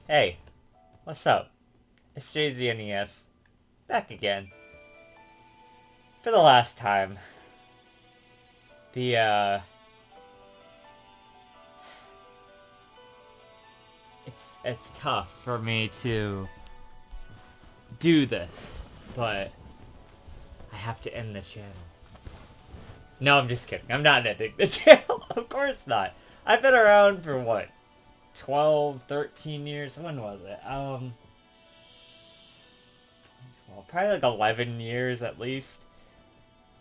Hey, what's up? It's JZNES, back again. For the last time. The, it's tough for me to do this, but I have to end the channel. No, I'm just kidding. I'm not ending the channel. Of course not. I've been around for what? 12, 13 years? When was it? 12, probably like 11 years at least.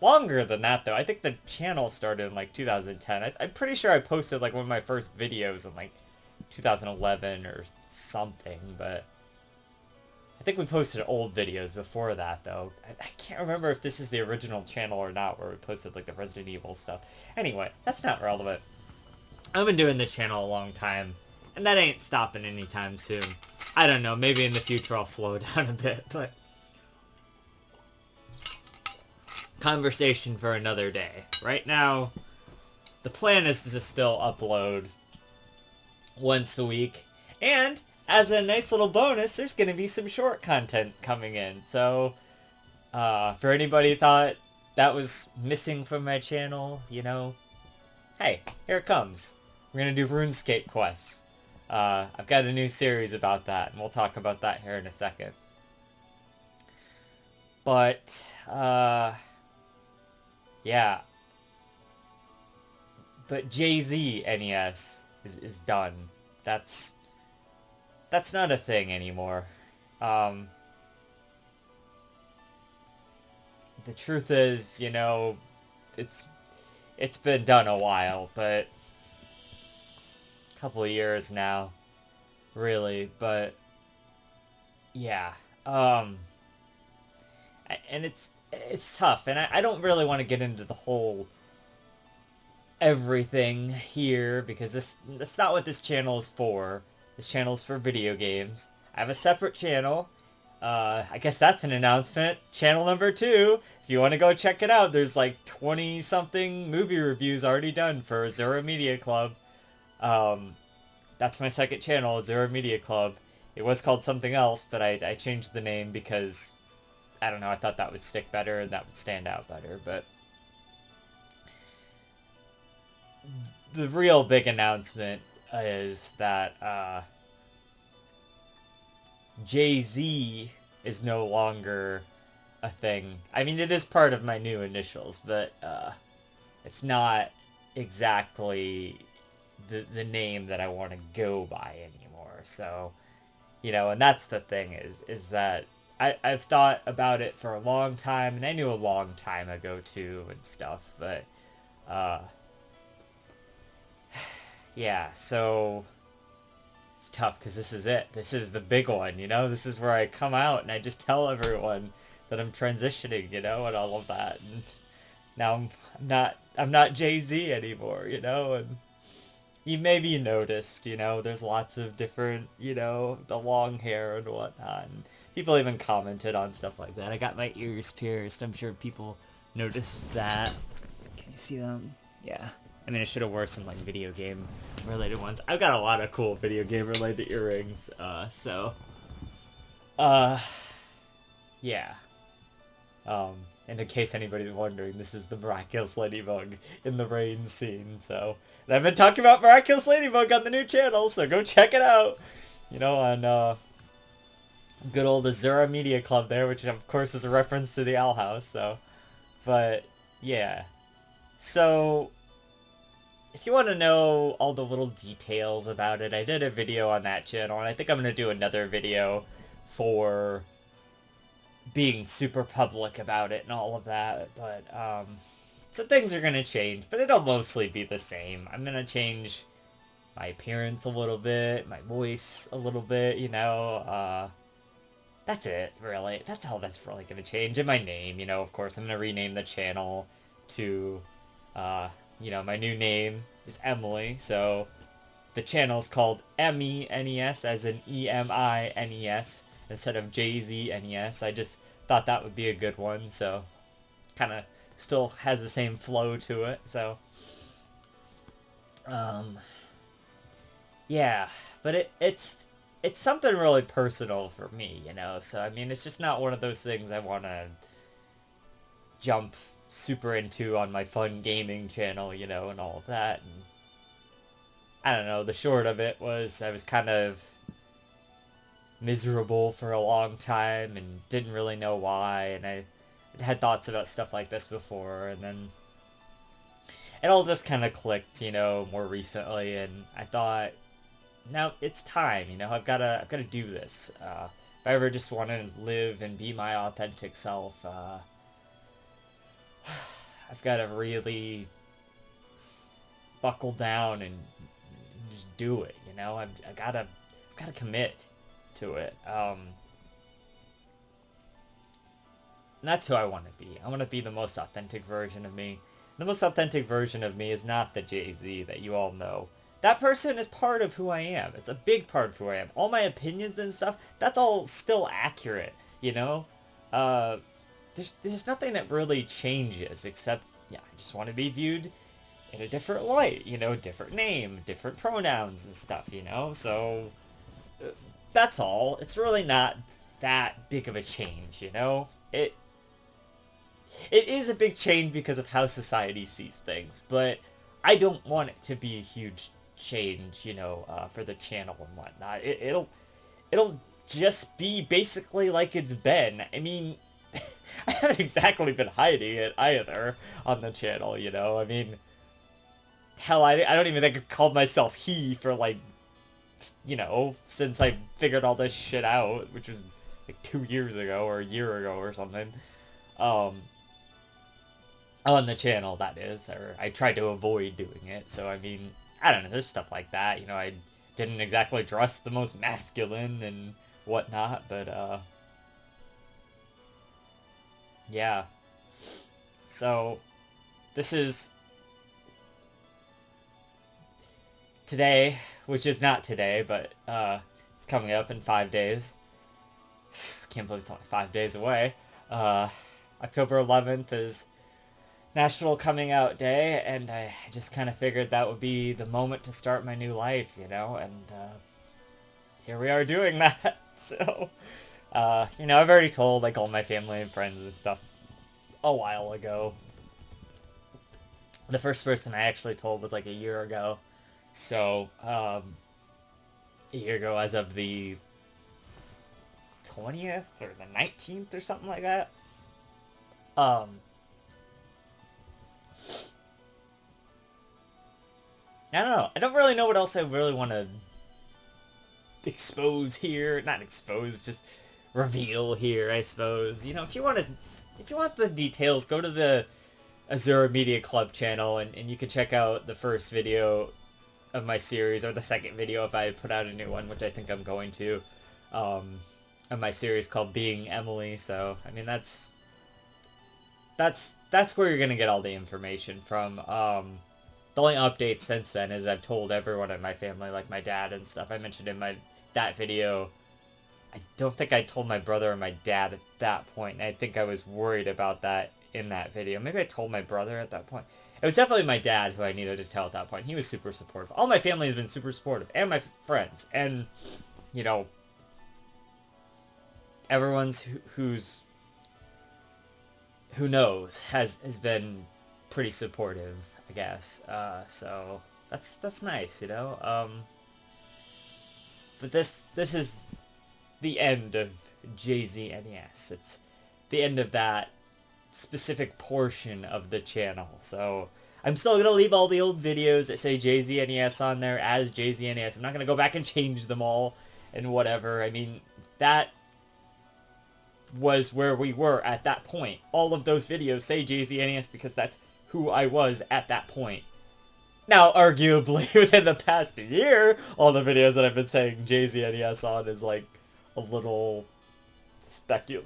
Longer than that, though. I think the channel started in, like, 2010. I'm pretty sure I posted, like, one of my first videos in, like, 2011 or something, but I think we posted old videos before that, though. I can't remember if this is the original channel or not, where we posted, like, the Resident Evil stuff. Anyway, that's not relevant. I've been doing the channel a long time, and that ain't stopping anytime soon. I don't know, maybe in the future I'll slow down a bit, but conversation for another day. Right now, the plan is to just still upload once a week. And as a nice little bonus, there's going to be some short content coming in. So, for anybody who thought that was missing from my channel, you know, hey, here it comes. We're going to do RuneScape quests. I've got a new series about that, and we'll talk about that here in a second. But, yeah. But JZNES is done. That's not a thing anymore. Um, the truth is, you know, it's been done a while, but a couple of years now, really. But yeah, and it's tough, and I don't really want to get into the whole everything here because that's not what this channel is for. This channel is for video games. I have a separate channel. I guess that's an announcement. Channel number 2. If you want to go check it out, there's like 20 something movie reviews already done for Zero Media Club. That's my second channel, Zero Media Club. It was called something else, but I changed the name because I don't know, I thought that would stick better and that would stand out better, but the real big announcement is that JZ is no longer a thing. I mean, it is part of my new initials, but it's not exactly the name that I want to go by anymore. So, you know, and that's the thing is that I've thought about it for a long time, and I knew a long time ago too and stuff, but uh, yeah, so it's tough because this is it. This is the big one, you know? This is where I come out and I just tell everyone that I'm transitioning, you know, and all of that. And now I'm not Jay-Z anymore, you know? And you maybe noticed, you know, there's lots of different, you know, the long hair and whatnot. And people even commented on stuff like that. I got my ears pierced. I'm sure people noticed that. Can you see them? Yeah. I mean, I should have worn some, like, video game related ones. I've got a lot of cool video game related earrings, so. Uh, yeah. And in case anybody's wondering, this is the Miraculous Ladybug in the rain scene, so. And I've been talking about Miraculous Ladybug on the new channel, so go check it out! You know, on, good old Azura Media Club there, which of course is a reference to the Owl House, so. But, yeah. So, if you want to know all the little details about it, I did a video on that channel, and I think I'm going to do another video for being super public about it and all of that, but, so things are going to change, but it'll mostly be the same. I'm going to change my appearance a little bit, my voice a little bit, you know, that's it, really. That's all that's really going to change. And my name, you know, of course, I'm going to rename the channel to, you know, my new name is Emily, so the channel's called MENES, as in EMINES, instead of JZNES. I just thought that would be a good one, so kind of still has the same flow to it, so yeah, but it's it's something really personal for me, you know? So, I mean, it's just not one of those things I want to jump super into on my fun gaming channel, you know, and all of that. And I don't know, the short of it was I was kind of miserable for a long time and didn't really know why, and I had thoughts about stuff like this before, and then it all just kind of clicked, you know, more recently, and I thought, now it's time, you know, I've gotta do this. If I ever just want to live and be my authentic self, I've got to really buckle down and just do it, you know. I've gotta commit to it. And that's who I want to be. I want to be the most authentic version of me. The most authentic version of me is not the Jay-Z that you all know. That person is part of who I am. It's a big part of who I am. All my opinions and stuff, that's all still accurate, you know? Uh, there's nothing that really changes except, yeah, I just want to be viewed in a different light, you know, different name, different pronouns and stuff, you know? So, uh, that's all. It's really not that big of a change, you know? It is a big change because of how society sees things, but I don't want it to be a huge change, you know, for the channel and whatnot. It'll just be basically like it's been. I mean, I haven't exactly been hiding it either on the channel, you know. I mean, hell, I don't even think I've called myself he for like, you know, since I figured all this shit out, which was like 2 years ago or a year ago or something. Um, on the channel, that is, or I tried to avoid doing it. So I mean, I don't know, there's stuff like that. You know, I didn't exactly dress the most masculine and whatnot, but yeah. So this is today, which is not today, but it's coming up in 5 days. Can't believe it's only 5 days away. Uh, October 11th is National Coming Out Day, and I just kind of figured that would be the moment to start my new life, you know, and here we are doing that. So, you know, I've already told like all my family and friends and stuff a while ago. The first person I actually told was like a year ago. So, a year ago as of the 20th or the 19th or something like that. Um, I don't know. I don't really know what else I really want to expose here. Not expose, just reveal here, I suppose. You know, if you want the details, go to the Azura Media Club channel and you can check out the first video of my series, or the second video if I put out a new one, which I think I'm going to, of my series called Being Emily. So, I mean, that's where you're gonna get all the information from. The only updates since then is I've told everyone in my family, like my dad and stuff. I mentioned in that video. I don't think I told my brother or my dad at that point, and I think I was worried about that in that video. Maybe I told my brother at that point. It was definitely my dad who I needed to tell at that point. He was super supportive. All my family has been super supportive, and my friends, and you know, everyone's who knows has been pretty supportive, I guess. So that's nice, you know. But this is the end of JZNES. It's the end of that specific portion of the channel. So I'm still going to leave all the old videos that say JZNES on there as JZNES. I'm not going to go back and change them all and whatever. I mean, that was where we were at that point. All of those videos say JZNES because that's who I was at that point. Now, arguably, within the past year, all the videos that I've been saying JZNES on is like a little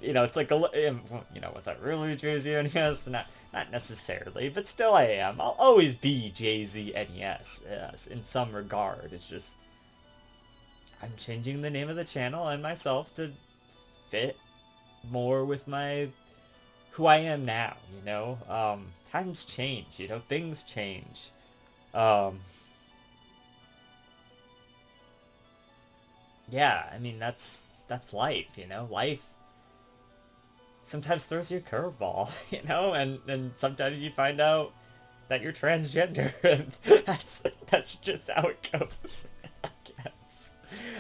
you know, it's like you know, was that really JZNES? Not necessarily, but still I am. I'll always be JZNES, yes, in some regard. It's just I'm changing the name of the channel and myself to fit more with my who I am now, you know. Times change, you know, things change. Um yeah, I mean, that's life, you know? Life sometimes throws you a curveball, you know? And sometimes you find out that you're transgender, and that's just how it goes, I guess.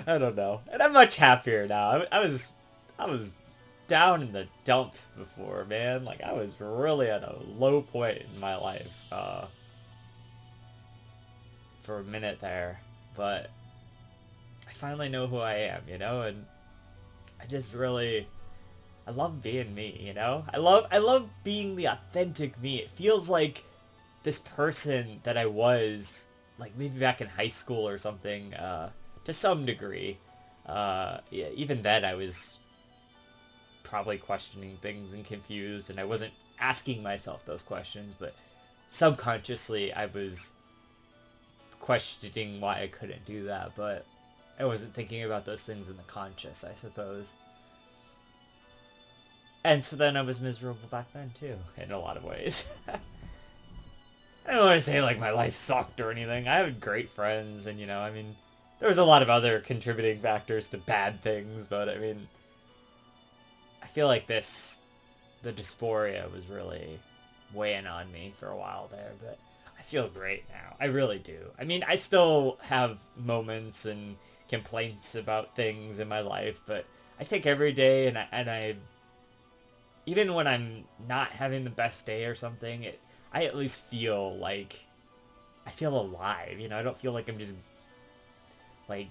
I don't know. And I'm much happier now. I was down in the dumps before, man. Like, I was really at a low point in my life, for a minute there. But I finally know who I am, you know? And I just really... I love being me, you know? I love being the authentic me. It feels like this person that I was, like, maybe back in high school or something, to some degree. Yeah, even then I was probably questioning things and confused, and I wasn't asking myself those questions, but subconsciously I was questioning why I couldn't do that, but I wasn't thinking about those things in the conscious, I suppose. And so then I was miserable back then too, in a lot of ways. I don't want to say like my life sucked or anything. I had great friends, and I mean, there was a lot of other contributing factors to bad things, but I mean, I feel like the dysphoria was really weighing on me for a while there, but I feel great now. I really do. I mean, I still have moments and complaints about things in my life, but I take every day and I even when I'm not having the best day or something, I at least feel like I feel alive. I don't feel like I'm just like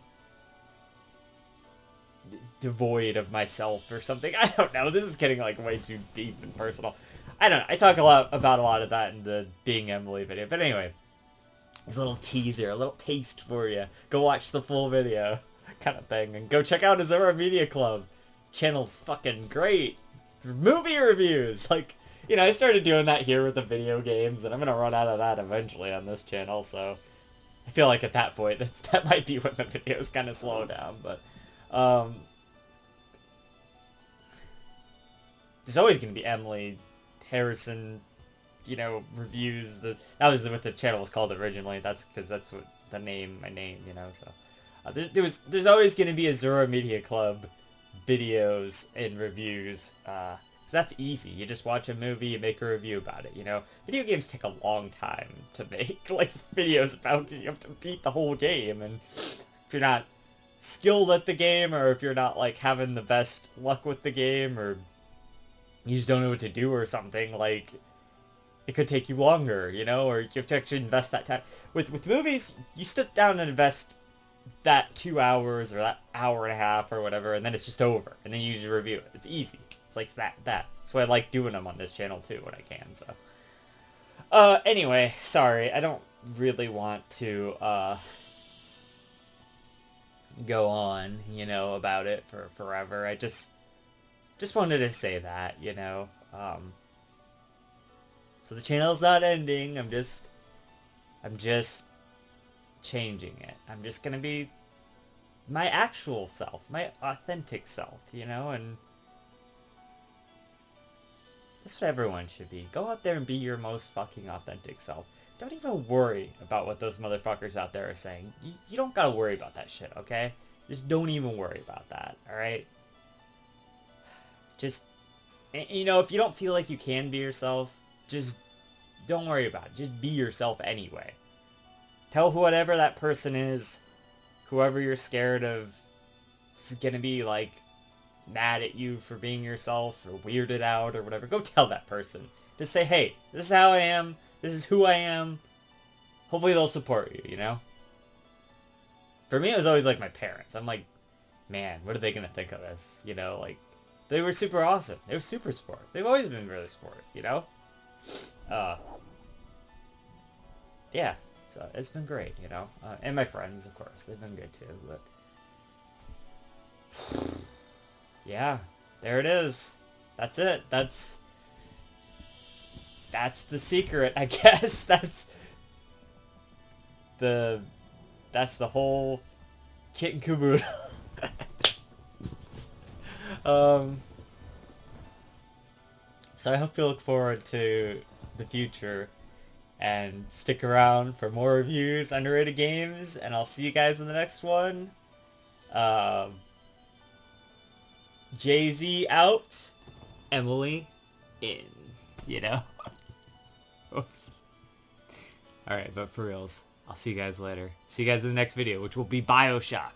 devoid of myself or something. I don't know. This is getting like way too deep and personal. I don't know. I talk a lot about a lot of that in the Being Emily video. But anyway, there's a little teaser, a little taste for you. Go watch the full video kind of thing. And go check out Azura Media Club. Channel's fucking great. Movie reviews. Like, I started doing that here with the video games, and I'm going to run out of that eventually on this channel. So I feel like at that point, that might be when the videos kind of slow down. But um, there's always going to be Emily Harrison, reviews. That was what the channel was called originally. That's because that's what my name, so there's always going to be Azura Media Club videos and reviews. So that's easy. You just watch a movie, you make a review about it, Video games take a long time to make, like, videos about, because you have to beat the whole game, and if you're not skilled at the game, or if you're not, like, having the best luck with the game, or you just don't know what to do or something, like, it could take you longer, or you have to actually invest that time. With movies, you sit down and invest that 2 hours or that hour and a half or whatever, and then it's just over, and then you usually review it. It's easy. It's like that. That's why I like doing them on this channel too when I can. So, anyway, sorry, I don't really want to go on, about it for forever. I just wanted to say that, So the channel's not ending. I'm just changing it. I'm just gonna be my actual self, my authentic self, and that's what everyone should be. Go out there and be your most fucking authentic self. Don't even worry about what those motherfuckers out there are saying. You don't gotta worry about that shit, okay? Just don't even worry about that, alright? Just, if you don't feel like you can be yourself, just don't worry about it. Just be yourself anyway. Tell whatever that person is, whoever you're scared of is gonna be, like, mad at you for being yourself or weirded out or whatever. Go tell that person. Just say, hey, this is how I am. This is who I am. Hopefully they'll support you, For me, it was always, like, my parents. I'm like, man, what are they gonna think of this? Like, they were super awesome. They were super sport. They've always been really sport, Yeah. So it's been great, and my friends, of course, they've been good too, but yeah, there it is. That's it. That's the secret, I guess. That's the whole kit and caboodle. So I hope you look forward to the future and stick around for more reviews, underrated games, and I'll see you guys in the next one. Um, Jay-Z out, Emily in. You know? Oops. Alright, but for reals, I'll see you guys later. See you guys in the next video, which will be Bioshock.